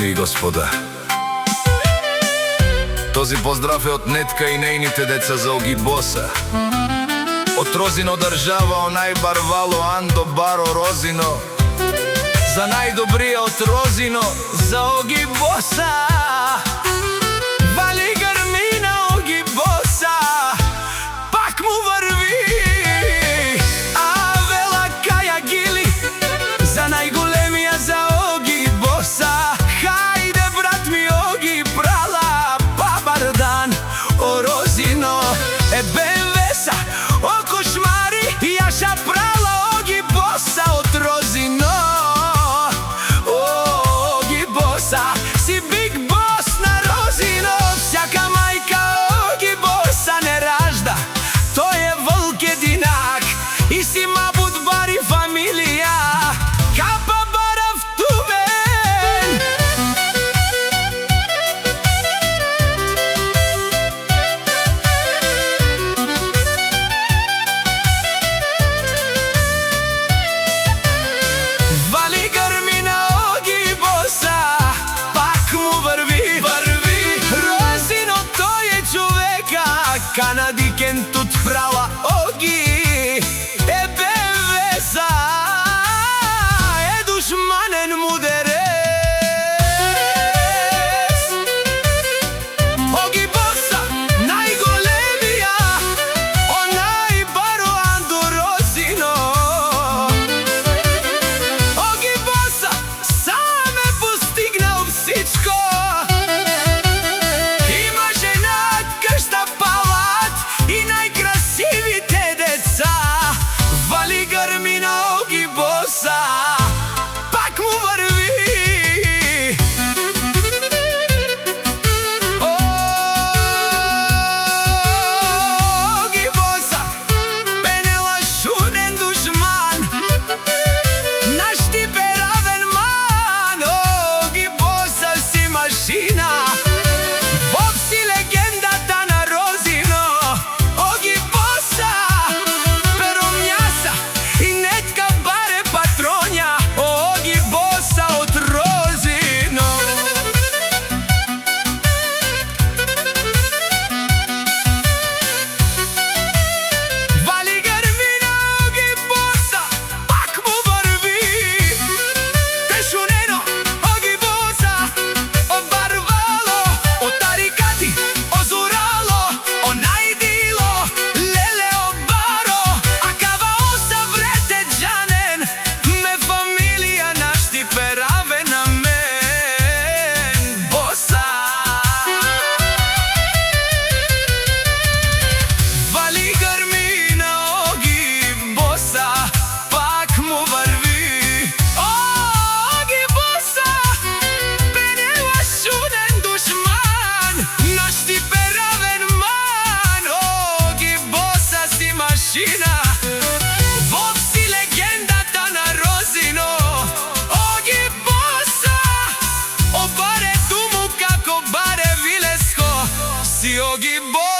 дами и господа. Този поздрав е од Нетка и нејните деца за Оги Боса. Од Розино држава, онај барвало Андо Баро Розино. За најдобриот Розино, за Оги Боса. Вали грмина Оги Боса, пак му врви. А вела каја гили, за најголемија за Оги Боса. Хајде брат ми Оги брала, бабар дан, о Розино. Ебе веса, о кошмари, јаша прала Оги Боса од Розино. Оги Боса, си биг бос на Розино. Всяка мајка Оги Боса не ражда, тој е волк единак и си мабут бари фамилија. Капа барав тумен. Вали грмина Оги Боса, пак му врви. Розино, тој е човека, Канади кентут прала Оги. Ебе веса, е душманен мудерес. Оги Боса, најголемија, онај баро Андо Розино. Оги Боса, сам е постигнал всичко. Има жена, къща, палат и најкрасивите деца. Вали грмина Оги Боса, пак му врви. Оги Боса, пенела шунен душман, наш тип е равен ман. Оги Боса си машина, Боб си легендата на Розино. Оги Боса, перо мјаса и Нетка баре патронја. Оги Боса од Розино. Вали грмина Оги Боса, пак му врви. Тешунено Оги Боса, о барвало, о тарикати, о зурало, о најдило, леле о баро. А кава оса врете джанен, ме фамилија наш тип е равен на мен. Боса. Вали грмина Оги Боса, пак му врви. Оги Боса, пенела шунен душман, наш тип е равен ман. Оги Боса си машина, Боб си легендата на Розино. Оги Боса, о баре туму како баре вилеско, си Оги Боса.